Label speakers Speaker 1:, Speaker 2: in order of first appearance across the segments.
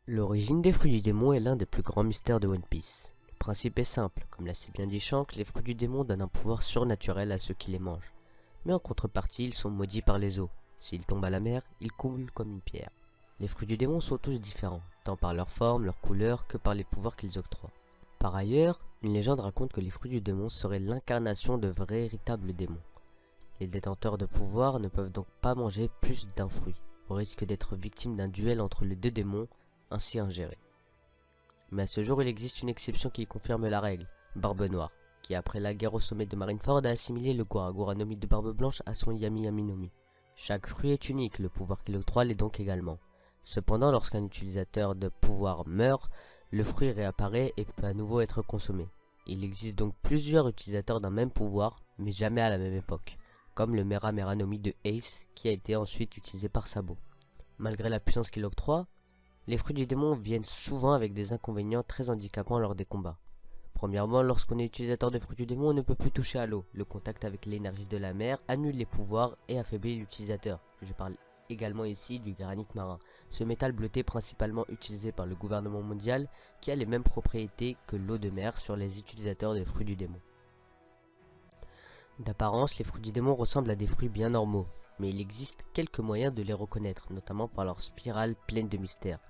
Speaker 1: L'origine des fruits du démon est l'un des plus grands mystères de One Piece. Le principe est simple, comme l'a si bien dit Shanks, les fruits du démon donnent un pouvoir surnaturel à ceux qui les mangent. Mais en contrepartie, ils sont maudits par les eaux. S'ils tombent à la mer, ils coulent comme une pierre. Les fruits du démon sont tous différents, tant par leur forme, leur couleur, que par les pouvoirs qu'ils octroient. Par ailleurs, une légende raconte que les fruits du démon seraient l'incarnation de véritables démons. Les détenteurs de pouvoir ne peuvent donc pas manger plus d'un fruit, au risque d'être victimes d'un duel entre les deux démons, ainsi ingérés. Mais à ce jour, il existe une exception qui confirme la règle, Barbe Noire, qui après la guerre au sommet de Marineford a assimilé le Gora Goranomi de Barbe Blanche à son Yami Yami no Mi. Chaque fruit est unique, le pouvoir qu'il octroie l'est donc également. Cependant, lorsqu'un utilisateur de pouvoir meurt, le fruit réapparaît et peut à nouveau être consommé. Il existe donc plusieurs utilisateurs d'un même pouvoir, mais jamais à la même époque, comme le Mera Mera no Mi de Ace, qui a été ensuite utilisé par Sabo. Malgré la puissance qu'il octroie, les fruits du démon viennent souvent avec des inconvénients très handicapants lors des combats. Premièrement, lorsqu'on est utilisateur de fruits du démon, on ne peut plus toucher à l'eau. Le contact avec l'énergie de la mer annule les pouvoirs et affaiblit l'utilisateur. Je parle également ici du granit marin, ce métal bleuté principalement utilisé par le gouvernement mondial qui a les mêmes propriétés que l'eau de mer sur les utilisateurs de fruits du démon. D'apparence, les fruits du démon ressemblent à des fruits bien normaux, mais il existe quelques moyens de les reconnaître, notamment par leur spirale pleine de mystères.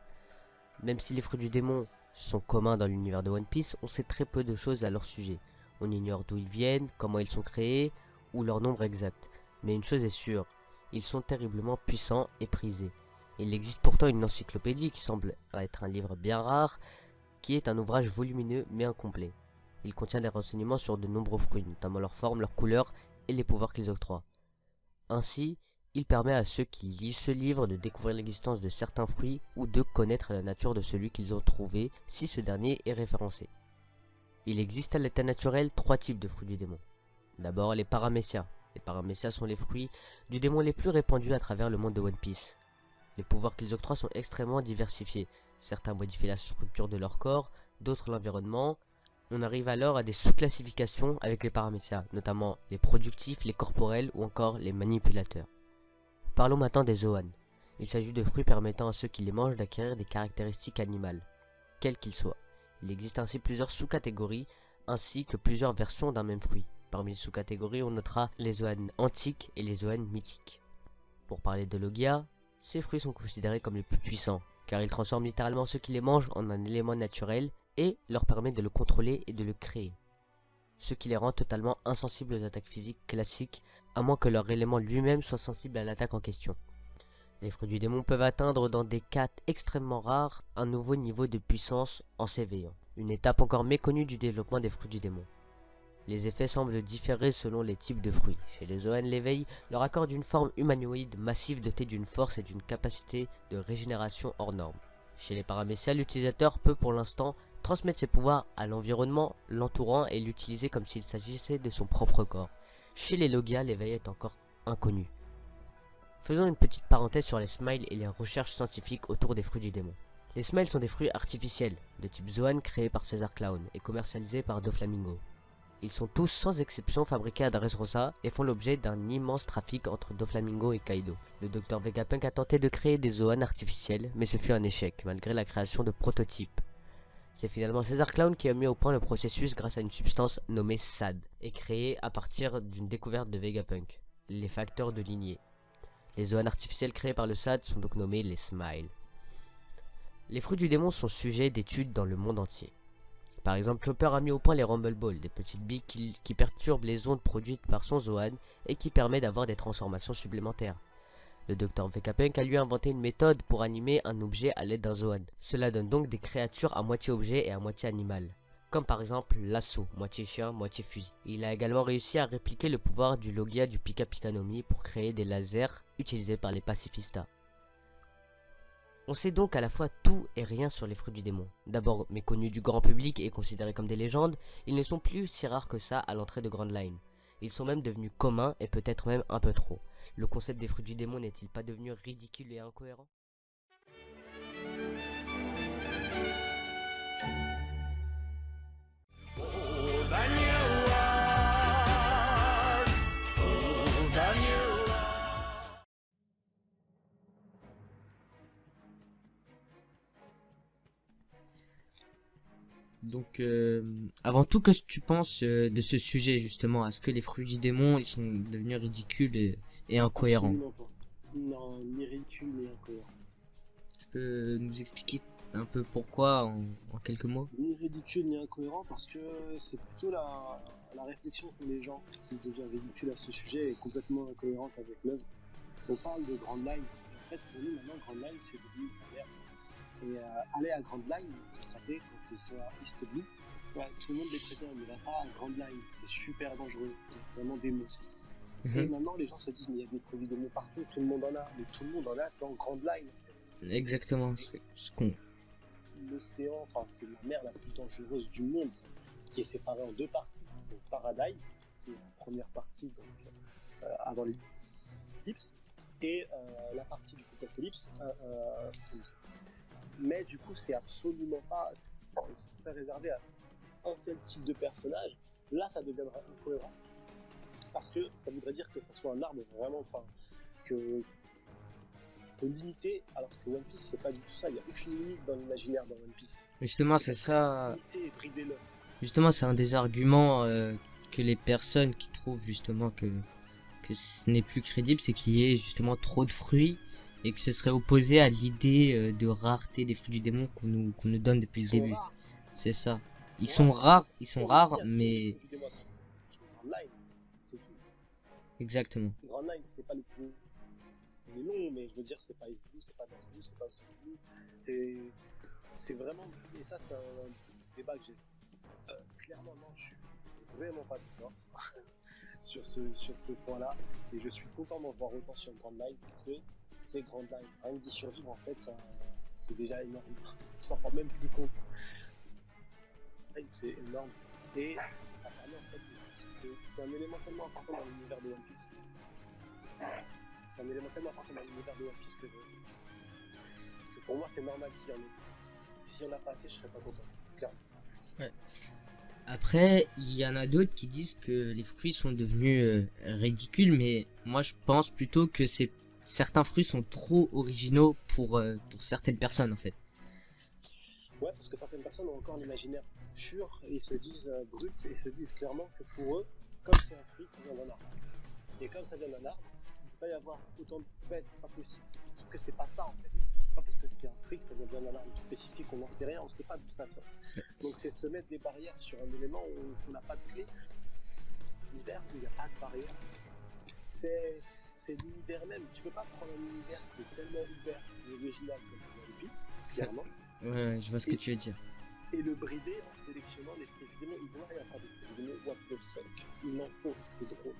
Speaker 1: Même si les fruits du démon sont communs dans l'univers de One Piece, on sait très peu de choses à leur sujet. On ignore d'où ils viennent, comment ils sont créés, ou leur nombre exact. Mais une chose est sûre, ils sont terriblement puissants et prisés. Il existe pourtant une encyclopédie qui semble être un livre bien rare, qui est un ouvrage volumineux mais incomplet. Il contient des renseignements sur de nombreux fruits, notamment leur forme, leur couleur et les pouvoirs qu'ils octroient. Ainsi, il permet à ceux qui lisent ce livre de découvrir l'existence de certains fruits ou de connaître la nature de celui qu'ils ont trouvé si ce dernier est référencé. Il existe à l'état naturel 3 types de fruits du démon. D'abord les paramécias. Les paramécias sont les fruits du démon les plus répandus à travers le monde de One Piece. Les pouvoirs qu'ils octroient sont extrêmement diversifiés. Certains modifient la structure de leur corps, d'autres l'environnement. On arrive alors à des sous-classifications avec les paramécias, notamment les productifs, les corporels ou encore les manipulateurs. Parlons maintenant des Zoan. Il s'agit de fruits permettant à ceux qui les mangent d'acquérir des caractéristiques animales, quels qu'ils soient. Il existe ainsi plusieurs sous-catégories, ainsi que plusieurs versions d'un même fruit. Parmi les sous-catégories, on notera les Zoan antiques et les Zoan mythiques. Pour parler de Logia, ces fruits sont considérés comme les plus puissants, car ils transforment littéralement ceux qui les mangent en un élément naturel et leur permettent de le contrôler et de le créer. Ce qui les rend totalement insensibles aux attaques physiques classiques, à moins que leur élément lui-même soit sensible à l'attaque en question. Les fruits du démon peuvent atteindre dans des cas extrêmement rares un nouveau niveau de puissance en s'éveillant, une étape encore méconnue du développement des fruits du démon. Les effets semblent différer selon les types de fruits. Chez les Zoan, l'éveil leur accorde une forme humanoïde massive dotée d'une force et d'une capacité de régénération hors norme. Chez les paramécias, l'utilisateur peut pour l'instant transmettre ses pouvoirs à l'environnement l'entourant et l'utiliser comme s'il s'agissait de son propre corps. Chez les Logia, l'éveil est encore inconnu. Faisons une petite parenthèse sur les smiles et les recherches scientifiques autour des fruits du démon. Les smiles sont des fruits artificiels, de type Zoan créés par César Clown et commercialisés par Doflamingo. Ils sont tous sans exception fabriqués à Dressrosa et font l'objet d'un immense trafic entre Doflamingo et Kaido. Le Dr Vegapunk a tenté de créer des Zoan artificiels, mais ce fut un échec, malgré la création de prototypes. C'est finalement César Clown qui a mis au point le processus grâce à une substance nommée SAD, et créée à partir d'une découverte de Vegapunk, les facteurs de lignée. Les Zoan artificiels créés par le SAD sont donc nommés les Smiles. Les fruits du démon sont sujets d'études dans le monde entier. Par exemple, Chopper a mis au point les Rumble Balls, des petites billes qui perturbent les ondes produites par son Zoan et qui permet d'avoir des transformations supplémentaires. Le Dr Vegapunk a lui inventé une méthode pour animer un objet à l'aide d'un Zoan. Cela donne donc des créatures à moitié objet et à moitié animal, comme par exemple l'assaut, moitié chien, moitié fusil. Il a également réussi à répliquer le pouvoir du Logia du Pika Pika no Mi pour créer des lasers utilisés par les pacifistas. On sait donc à la fois tout et rien sur les fruits du démon. D'abord méconnus du grand public et considérés comme des légendes, ils ne sont plus si rares que ça à l'entrée de Grand Line. Ils sont même devenus communs et peut-être même un peu trop. Le concept des fruits du démon n'est-il pas devenu ridicule et incohérent ?
Speaker 2: Donc, avant tout, qu'est-ce que tu penses de ce sujet justement? Est-ce que les fruits du démon ils sont devenus ridicules et incohérents?
Speaker 3: Absolument pas. Non, ni ridicule ni incohérent.
Speaker 2: Tu peux nous expliquer un peu pourquoi en quelques mots?
Speaker 3: Ni ridicule ni incohérent parce que c'est plutôt la réflexion que les gens qui devient ridicule à ce sujet est complètement incohérente avec l'œuvre. On parle de Grand Line. En fait, pour nous, maintenant, Grand Line, c'est devenu la merde. Et aller à Grand Line, il faut se rappeler, quand ils sont à East Blue, ouais, tout le monde les prévient, ne va pas à Grand Line, c'est super dangereux, il y a vraiment des monstres. Et
Speaker 2: Mhm.
Speaker 3: maintenant, les gens se disent, mais il y a des produits démons partout, tout le monde en a, mais tout le monde en a dans Grand Line, en fait.
Speaker 2: Exactement, c'est ce qu'on...
Speaker 3: L'océan, enfin, c'est la mer la plus dangereuse du monde, qui est séparée en deux parties. Donc, Paradise, qui est la première partie, donc, avant l'ellipse, et la partie du coup post-ellipse. Mais du coup, c'est absolument pas. C'est réservé à un seul type de personnage. Là, ça deviendra incohérent. Parce que ça voudrait dire que ça soit un arbre vraiment. Enfin, que limité, alors que One Piece, c'est pas du tout ça. Il n'y a aucune limite dans l'imaginaire dans One Piece.
Speaker 2: Justement,
Speaker 3: Et
Speaker 2: c'est
Speaker 3: ça serait
Speaker 2: ça.
Speaker 3: limité et brider l'œuvre.
Speaker 2: Justement, c'est un des arguments que les personnes qui trouvent justement que ce n'est plus crédible, c'est qu'il y ait justement trop de fruits et que ce serait opposé à l'idée de rareté des fruits du démon qu'on nous donne depuis
Speaker 3: Ils
Speaker 2: le
Speaker 3: sont
Speaker 2: début.
Speaker 3: rares.
Speaker 2: C'est ça.
Speaker 3: Ils sont rares parce que
Speaker 2: Ils sont
Speaker 3: comme on dit, il
Speaker 2: rares,
Speaker 3: y a trop de
Speaker 2: mais
Speaker 3: produits des mois. Grand Line, c'est tout.
Speaker 2: exactement.
Speaker 3: Grand Line, c'est pas le plus long, mais je veux dire, c'est pas East Blue, c'est pas North Blue, c'est pas South Blue. C'est vraiment. Et ça, c'est un débat que j'ai. Clairement, non, je suis vraiment pas d'accord sur ce point-là. Et je suis content d'en voir autant sur Grand Line parce que c'est Grand Line. Rien que d'y survivre, en fait, c'est déjà énorme. On s'en rend même plus compte. C'est énorme. Et ça permet en fait. C'est un élément tellement important dans l'univers de One Piece. C'est un élément tellement important dans l'univers de One Piece que pour moi, c'est normal qu'il y en ait. S'il n'y en a pas assez, je serais pas content. Clairement.
Speaker 2: Ouais. Après, il y en a d'autres qui disent que les fruits sont devenus ridicules, mais moi je pense plutôt que certains fruits sont trop originaux pour certaines personnes en fait.
Speaker 3: Ouais, parce que certaines personnes ont encore l'imaginaire pur et se disent brut et se disent clairement que pour eux, comme c'est un fruit, ça vient d'un arbre. Et comme ça vient d'un arbre, il peut pas y avoir autant de bêtes, c'est pas possible. Sauf que c'est pas ça en fait. C'est pas parce que c'est un fruit que ça vient d'un arbre spécifique, on n'en sait rien, on sait pas d'où ça vient. Donc c'est se mettre des barrières sur un élément où on n'a pas de clé. L'univers où il n'y a pas de barrière. C'est l'univers même. Tu peux pas prendre un univers qui est tellement ouvert et original comme One Piece,
Speaker 2: Ça-
Speaker 3: clairement,
Speaker 2: Ouais, je vois ce que
Speaker 3: et
Speaker 2: tu veux dire.
Speaker 3: et le brider en sélectionnant les fruits du démon. Il doit y avoir des fruits du démon, what the fuck. Il en faut, c'est drôle.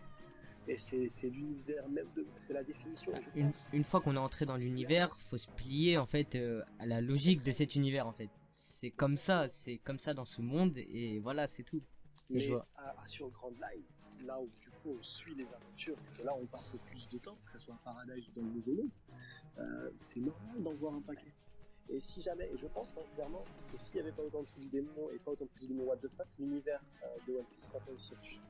Speaker 3: Et c'est l'univers même de. C'est la définition,
Speaker 2: Bah,
Speaker 3: je pense.
Speaker 2: une fois qu'on est entré dans l'univers, faut se plier en fait à la logique de cet univers en fait.
Speaker 3: Exactement.
Speaker 2: C'est comme ça dans ce monde et voilà, c'est tout. Je
Speaker 3: Mais
Speaker 2: vois.
Speaker 3: sur Grand Line, là où du coup on suit les aventures, et c'est là où on passe le plus de temps, que ce soit à Paradise ou dans le Nouveau Monde, c'est normal d'en voir un paquet. Et si jamais, et je pense clairement que s'il n'y avait pas autant de fruits du démon et pas autant de fruits du démon what the fuck, l'univers de One Piece serait pas aussi riche.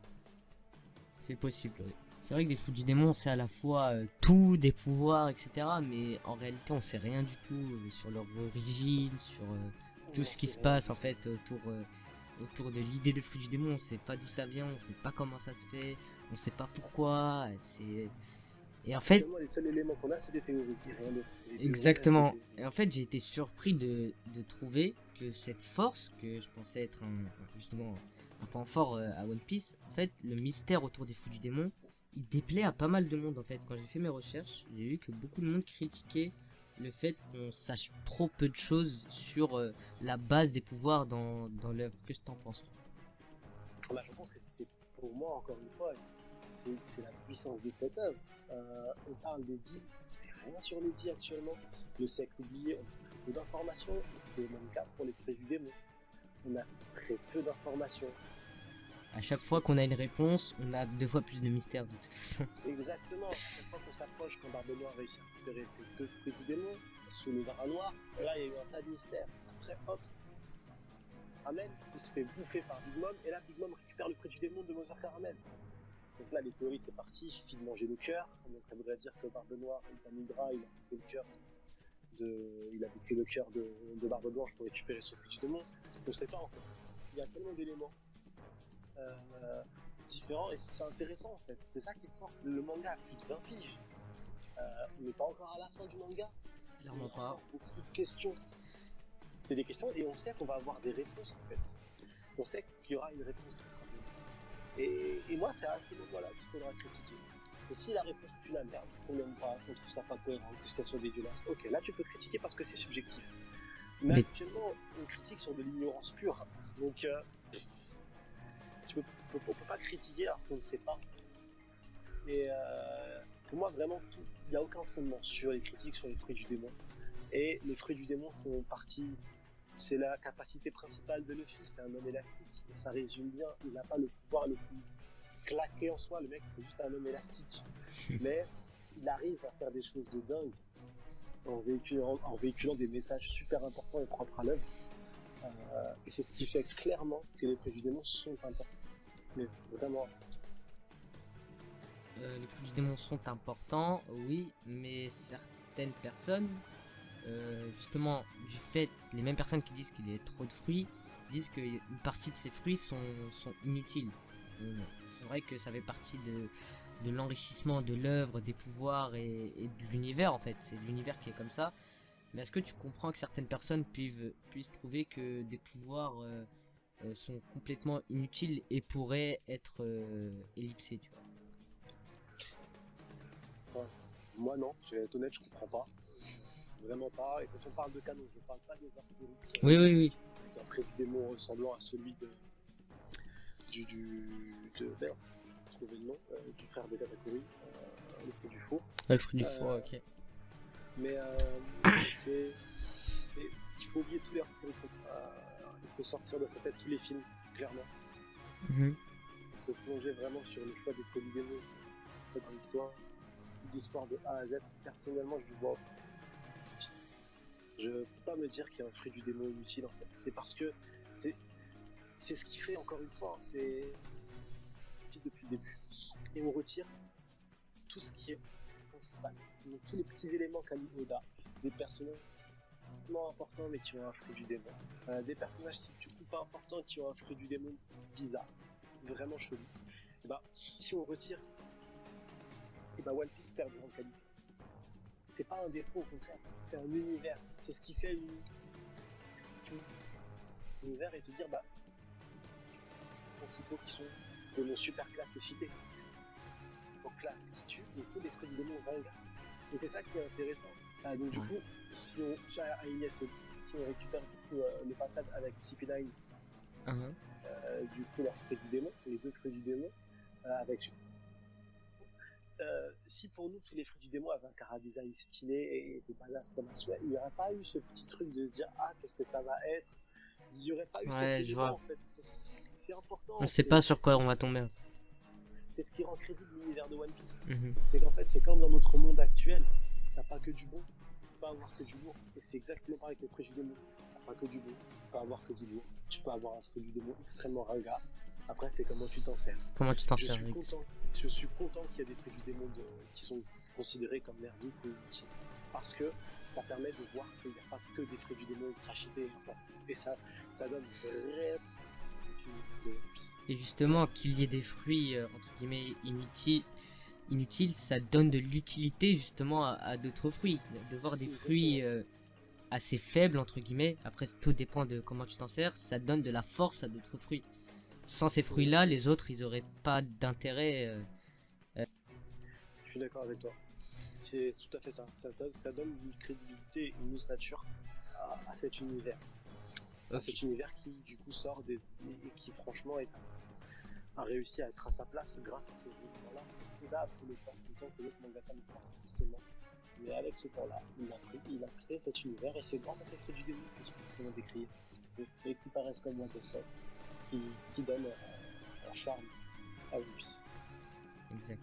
Speaker 2: C'est possible, oui. C'est vrai que des fruits du démon, c'est à la fois tout, des pouvoirs, etc. Mais en réalité, on sait rien du tout sur leur origine, sur
Speaker 3: On
Speaker 2: tout
Speaker 3: n'en
Speaker 2: ce qui
Speaker 3: sait
Speaker 2: se
Speaker 3: rien
Speaker 2: passe
Speaker 3: du
Speaker 2: en
Speaker 3: tout.
Speaker 2: fait autour de l'idée de fruits du démon. On sait pas d'où ça vient, on sait pas comment ça se fait, on sait pas pourquoi. Et en fait,
Speaker 3: Actuellement, les seuls éléments qu'on a, c'est des théories, et rien d'autre. Et les théories restent des
Speaker 2: exactement.
Speaker 3: théories.
Speaker 2: Et en fait, j'ai été surpris de trouver que cette force, que je pensais être justement un point fort à One Piece, en fait, le mystère autour des fous du démon, il déplaît à pas mal de monde en fait. Quand j'ai fait mes recherches, j'ai vu que beaucoup de monde critiquait le fait qu'on sache trop peu de choses sur la base des pouvoirs dans l'œuvre. Qu'est-ce que t'en penses, toi?
Speaker 3: Bah, je pense que c'est, pour moi, encore une fois, c'est la puissance de cette œuvre. On parle des dits, on sait rien sur les dits actuellement. Le siècle oublié, on a très peu d'informations, et c'est le même cas pour les traits du démon. On a très peu d'informations.
Speaker 2: À chaque fois qu'on a une réponse, on a deux fois plus de mystère de toute façon.
Speaker 3: Exactement, à chaque fois qu'on s'approche, quand Barbe Noire réussit à récupérer ses deux fruits du démon, sous le drap noir, là il y a eu un tas de mystères. Après, hop, Amen qui se fait bouffer par Big Mom, et là Big Mom récupère le fruit du démon de Mother Caramel. Donc là, les théories, c'est parti, il suffit de manger le cœur. Donc ça voudrait dire que Barbe Noire, il a mis gras, il a bouffé le cœur il a bouffé le cœur de Barbe Blanche pour récupérer son fruit du démon. On sait pas en fait. Il y a tellement d'éléments différents et c'est intéressant en fait. C'est ça qui est fort. Le manga a plus de 20 piges. On n'est pas encore à la fin du manga.
Speaker 2: Clairement
Speaker 3: Il y a
Speaker 2: pas.
Speaker 3: encore beaucoup de questions. C'est des questions et on sait qu'on va avoir des réponses en fait. On sait qu'il y aura une réponse qui sera donnée. Et moi, c'est à ce moment-là qu'il faudra critiquer. C'est si la réponse tue la merde, qu'on n'aime pas, qu'on trouve ça pas cohérent, que ça soit dégueulasse. Ok, là tu peux critiquer parce que c'est subjectif. Mais actuellement, on critique sur de l'ignorance pure. Donc, on peut pas critiquer alors qu'on ne sait pas. Et pour moi, vraiment, il n'y a aucun fondement sur les critiques sur les fruits du démon. Et les fruits du démon font partie. C'est la capacité principale de Luffy, c'est un homme élastique. Et ça résume bien, il n'a pas le pouvoir le plus claqué en soi, le mec c'est juste un homme élastique. Mais il arrive à faire des choses de dingue en véhiculant des messages super importants et propres à l'œuvre. Et c'est ce qui fait clairement que les fruits du démon sont importants. Mais vraiment.
Speaker 2: Les fruits du démon sont importants, oui, mais certaines personnes, justement, du fait, les mêmes personnes qui disent qu'il y a trop de fruits, disent qu'une partie de ces fruits sont inutiles. C'est vrai que ça fait partie de l'enrichissement de l'œuvre, des pouvoirs et de l'univers en fait. C'est l'univers qui est comme ça. Mais est-ce que tu comprends que certaines personnes puissent trouver que des pouvoirs sont complètement inutiles et pourraient être ellipsés, tu vois?
Speaker 3: Ouais. Moi non, je vais être honnête, je comprends pas. Vraiment pas. Et quand on parle de canon, je parle pas des hors-séries.
Speaker 2: Oui, oui, oui.
Speaker 3: Avec un fruit du démon ressemblant à celui de Berth, j'ai trouvé le nom, du frère de Katakuri, le fruit du faux.
Speaker 2: Le fruit du foie, ok.
Speaker 3: Mais il faut oublier tous les hors-séries. Il faut sortir de sa tête tous les films, clairement. Et se plonger vraiment sur le choix des fruits du démon dans l'histoire de A à Z. Personnellement, je le vois. Je peux pas me dire qu'il y a un fruit du démon inutile en fait. C'est parce que c'est ce qui fait encore une fois, c'est depuis le début. Et on retire tout ce qui est principal. Donc, tous les petits éléments qu'a mis Oda, des personnages importants mais qui ont un fruit du démon, des personnages qui du coup pas importants qui ont un fruit du démon bizarre, vraiment chelou. Et bah, si on retire, et bah One Piece perd en qualité. C'est pas un défaut, au contraire, c'est un univers. C'est ce qui fait l'univers et te dire, bah, les principaux qui sont de nos super classes et cheatés. Donc, classe qui tue, il faut des fruits du démon ringards. Et c'est ça qui est intéressant. Donc, du coup, si on récupère du coup, le passage avec CP9, du coup, leur fruit du démon, les deux fruits du démon, avec. Si pour nous tous les fruits du démon avaient un chara-design stylé et des badass comme un souhait, il n'y aurait pas eu ce petit truc de se dire ah qu'est-ce que ça va être, il n'y aurait pas eu ce truc en fait. C'est important.
Speaker 2: On sait pas sur quoi on va tomber.
Speaker 3: C'est ce qui rend crédible l'univers de One Piece. C'est qu'en fait c'est comme dans notre monde actuel, t'as pas que du bon, tu peux pas avoir que du lourd. Et c'est exactement pareil avec les fruits du démon. T'as pas que du bon, tu peux avoir que du lourd. Tu peux avoir un fruit du démon extrêmement ringard. Après, c'est comment tu t'en sers.
Speaker 2: Comment tu t'en sers,
Speaker 3: Je suis content qu'il y ait des fruits du démon qui sont considérés comme merdiques ou inutiles. Parce que ça permet de voir qu'il n'y a pas que des fruits du démon crachetés. Et ça donne vraiment de Piece.
Speaker 2: Et justement, qu'il y ait des fruits, entre guillemets, inutiles, ça donne de l'utilité justement à d'autres fruits. De voir des fruits assez faibles, entre guillemets, après tout dépend de comment tu t'en sers, ça donne de la force à d'autres fruits. Sans ces fruits-là, les autres, ils auraient pas d'intérêt.
Speaker 3: Je suis d'accord avec toi. C'est tout à fait ça. Ça donne une crédibilité, une ossature à cet univers. Okay. À cet univers qui, du coup, sort et qui, franchement, a réussi à être à sa place grâce à ces événements-là. Oda a pris le temps que l'autre mangaka ne prend forcément. Mais avec ce temps-là, il a créé cet univers et c'est grâce à ces fruits du démon qui sont forcément décriés. Et qui paraissent comme One Piece. Qui donne un charme à One Piece.
Speaker 2: Exact.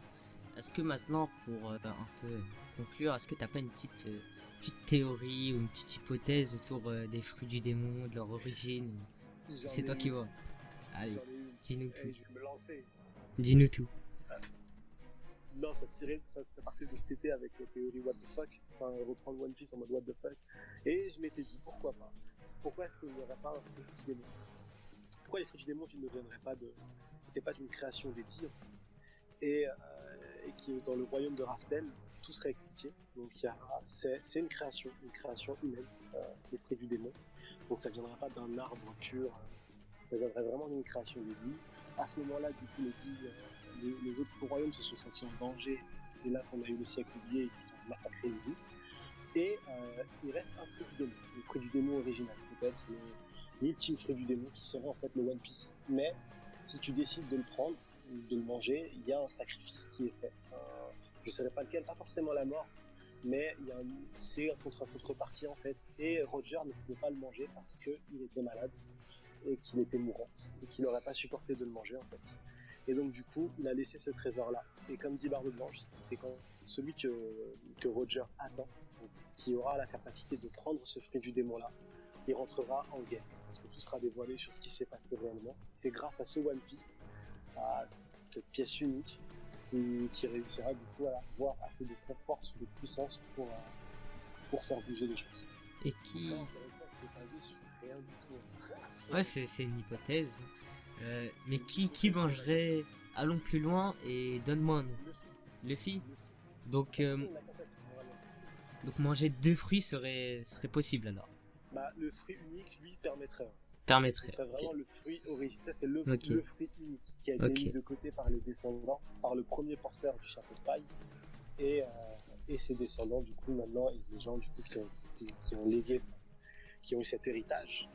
Speaker 2: Est-ce que maintenant, pour un peu conclure, est-ce que t'as pas une petite théorie ou une petite hypothèse autour des fruits du démon, de leur origine? C'est toi qui vois. Allez, dis-nous tout.
Speaker 3: Je vais me lancer.
Speaker 2: Dis-nous tout.
Speaker 3: Non, ça partait de cet été avec la théorie What the fuck, enfin reprendre One Piece en mode What the fuck. Et je m'étais dit pourquoi pas. Pourquoi est-ce qu'il n'y aurait pas un fruit du démon? Pourquoi les fruits du démon qui ne viendraient pas n'étaient pas d'une création des dits en fait, et qui dans le royaume de Raftel tout serait expliqué. Donc c'est une création humaine, les fruits du démon. Donc ça viendrait pas d'un arbre pur, ça viendrait vraiment d'une création des dits. À ce moment-là, du coup, les autres royaumes se sont sentis en danger. C'est là qu'on a eu le siècle oublié et qui sont massacrés les dits. Et il reste un fruit du démon, le fruit du démon original, peut-être l'ultime fruit du démon qui serait en fait le One Piece. Mais si tu décides de le prendre, de le manger, il y a un sacrifice qui est fait. Je ne saurais pas lequel, pas forcément la mort, mais c'est contre contrepartie en fait. Et Roger ne pouvait pas le manger parce qu'il était malade et qu'il était mourant et qu'il n'aurait pas supporté de le manger en fait. Et donc du coup, il a laissé ce trésor-là. Et comme dit Barbe Blanche, c'est quand celui que Roger attend, donc, qui aura la capacité de prendre ce fruit du démon-là, il rentrera en guerre. Parce que tout sera dévoilé sur ce qui s'est passé réellement. C'est grâce à ce One Piece, à cette pièce unique, qui réussira du coup à avoir assez de force ou de puissance pour faire bouger les choses.
Speaker 2: Et qui...
Speaker 3: Non, c'est basé sur rien du tout.
Speaker 2: Ouais, c'est une hypothèse. Mais qui mangerait... Allons plus loin et donne-moi un nom. Luffy. Donc manger 2 fruits serait possible alors.
Speaker 3: Bah, le fruit unique, lui, permettrait.
Speaker 2: Permettrait.
Speaker 3: Ce serait vraiment
Speaker 2: Okay.
Speaker 3: le fruit original. C'est le fruit unique qui a été
Speaker 2: Okay.
Speaker 3: mis de côté par les descendants, par le premier porteur du château de paille et ses descendants du coup maintenant et les gens du coup qui ont légué, qui ont eu cet héritage.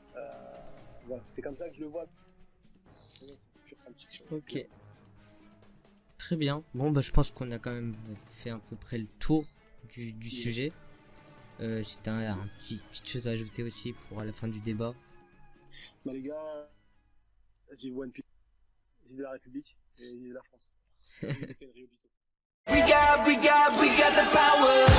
Speaker 3: Voilà, c'est comme ça que je le vois. C'est pure fanfiction.
Speaker 2: Ok. Très bien. Bon bah je pense qu'on a quand même fait à peu près le tour du sujet. Si t'as un petite chose à ajouter aussi pour à la fin du débat.
Speaker 3: Bah les gars, vive One Piece, vive la République et vive la France. Vive le Tenryubito.
Speaker 4: We got the power.